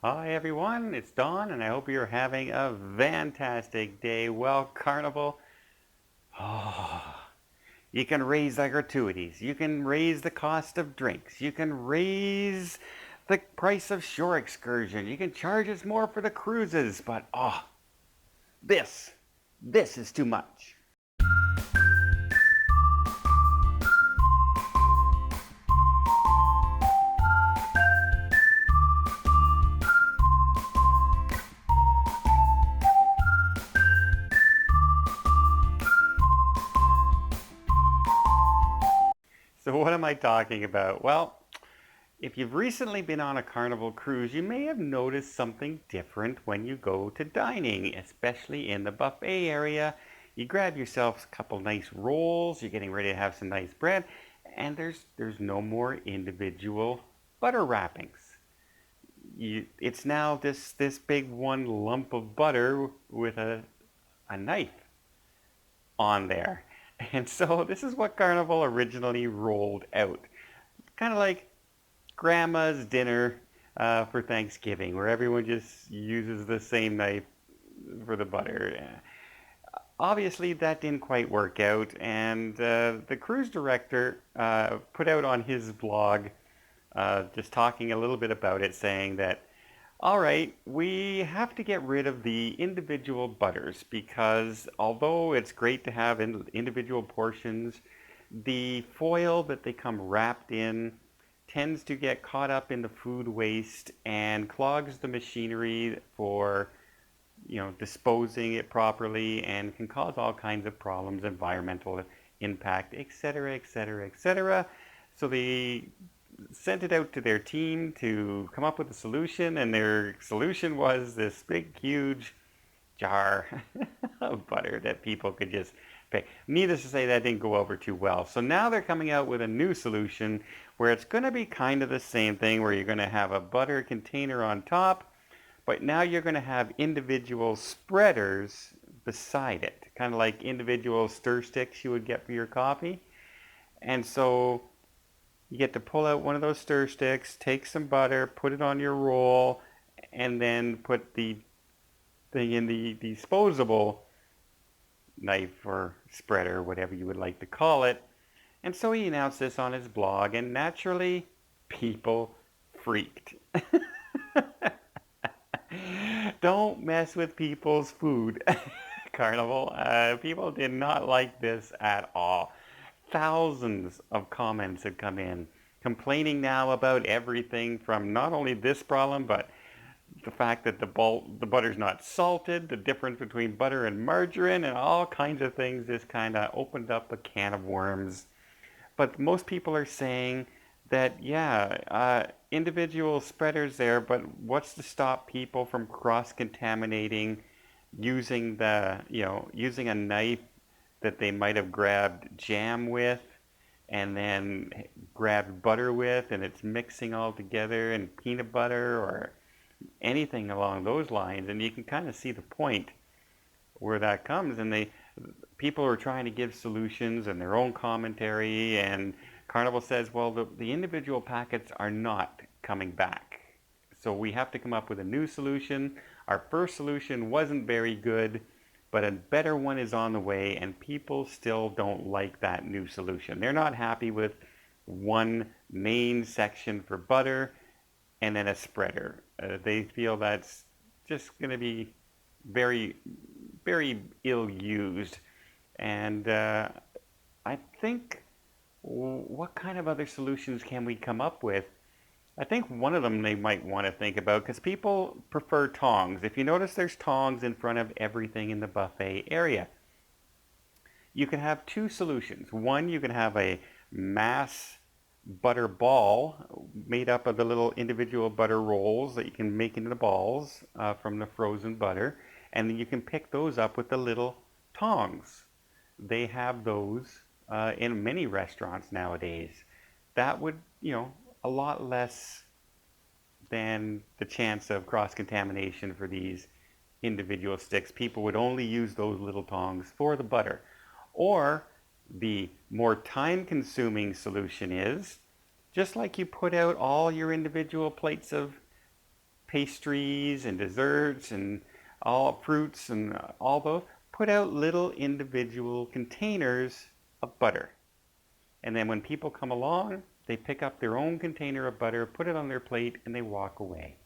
Hi everyone, it's Don and I hope you're having a fantastic day. Well, Carnival, oh, you can raise the gratuities, you can raise the cost of drinks, you can raise the price of shore excursion, you can charge us more for the cruises, but this, this is too much. So what am I talking about? Well, if you've recently been on a Carnival cruise, you may have noticed something different when you go to dining, especially in the buffet area. You grab yourself a couple nice rolls, you're getting ready to have some nice bread, and there's no more individual butter wrappings. It's now this big one lump of butter with a knife on there. And so this is what Carnival originally rolled out. Kind of like grandma's dinner for Thanksgiving, where everyone just uses the same knife for the butter. Obviously, that didn't quite work out, and the cruise director put out on his blog just talking a little bit about it, saying that, all right, we have to get rid of the individual butters because although it's great to have individual portions, the foil that they come wrapped in tends to get caught up in the food waste and clogs the machinery for disposing it properly and can cause all kinds of problems, environmental impact, etc., etc., etc. So they sent it out to their team to come up with a solution, and their solution was this big, huge jar of butter that people could just pay. Needless to say, that didn't go over too well. So now they're coming out with a new solution where it's going to be kind of the same thing, where you're going to have a butter container on top, but now you're going to have individual spreaders beside it, kind of like individual stir sticks you would get for your coffee. And so you get to pull out one of those stir sticks, take some butter, put it on your roll, and then put the thing in the disposable knife or spreader, whatever you would like to call it. And so he announced this on his blog, and naturally, people freaked. Don't mess with people's food, Carnival. People did not like this at all. Thousands of comments have come in complaining now about everything from not only this problem, but the fact that the butter's not salted, the difference between butter and margarine, and all kinds of things. Just kind of opened up a can of worms. But most people are saying that, yeah, individual spreaders there, but what's to stop people from cross-contaminating using using a knife that they might have grabbed jam with and then grabbed butter with, and it's mixing all together, and peanut butter or anything along those lines. And you can kind of see the point where that comes. And people are trying to give solutions and their own commentary, and Carnival says, well, the individual packets are not coming back. So we have to come up with a new solution. Our first solution wasn't very good, but a better one is on the way, and people still don't like that new solution. They're not happy with one main section for butter and then a spreader. They feel that's just going to be very, very ill used. And I think, what kind of other solutions can we come up with? I think one of them they might want to think about, because people prefer tongs. If you notice, there's tongs in front of everything in the buffet area. You can have two solutions. One, you can have a mass butter ball made up of the little individual butter rolls that you can make into the balls from the frozen butter, and then you can pick those up with the little tongs. They have those in many restaurants nowadays. That would, a lot less than the chance of cross-contamination for these individual sticks. People would only use those little tongs for the butter. Or the more time-consuming solution is, just like you put out all your individual plates of pastries and desserts and all fruits and all those, put out little individual containers of butter. And then when people come along, they pick up their own container of butter, put it on their plate, and they walk away.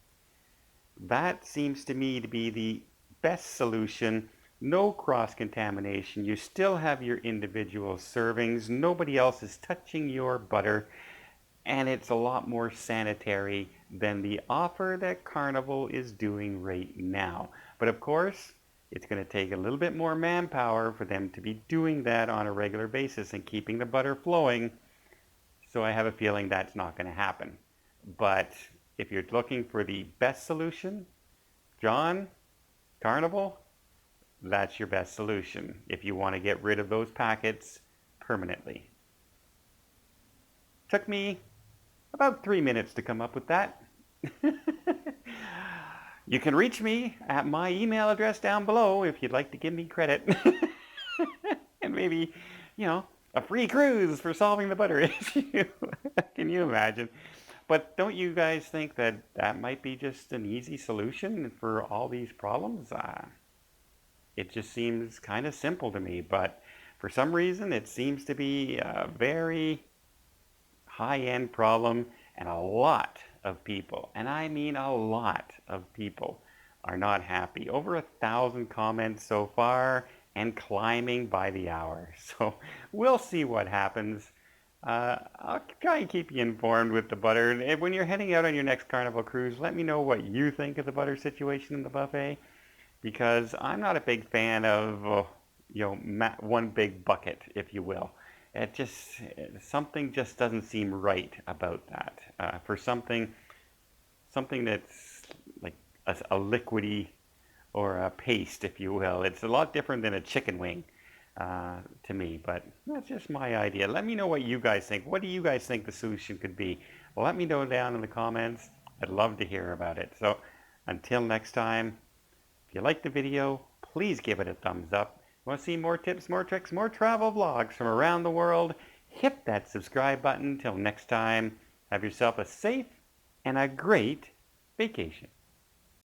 That seems to me to be the best solution. No cross-contamination. You still have your individual servings. Nobody else is touching your butter. And it's a lot more sanitary than the offer that Carnival is doing right now. But of course, it's going to take a little bit more manpower for them to be doing that on a regular basis and keeping the butter flowing. So I have a feeling that's not going to happen. But if you're looking for the best solution, John, Carnival, that's your best solution if you want to get rid of those packets permanently. Took me about 3 minutes to come up with that. You can reach me at my email address down below if you'd like to give me credit. And maybe, a free cruise for solving the butter issue. Can you imagine? But don't you guys think that that might be just an easy solution for all these problems? It just seems kind of simple to me, but for some reason it seems to be a very high-end problem, and a lot of people, and I mean a lot of people, are not happy. Over 1,000 comments so far and climbing by the hour. So we'll see what happens. I'll try and keep you informed with the butter. And when you're heading out on your next Carnival cruise, let me know what you think of the butter situation in the buffet, because I'm not a big fan of, one big bucket, if you will. Something just doesn't seem right about that. For something that's like a liquidy or a paste, if you will. It's a lot different than a chicken wing to me, but that's just my idea. Let me know what you guys think. What do you guys think the solution could be? Well, let me know down in the comments. I'd love to hear about it. So until next time, if you liked the video, please give it a thumbs up. Want to see more tips, more tricks, more travel vlogs from around the world? Hit that subscribe button. Till next time, have yourself a safe and a great vacation.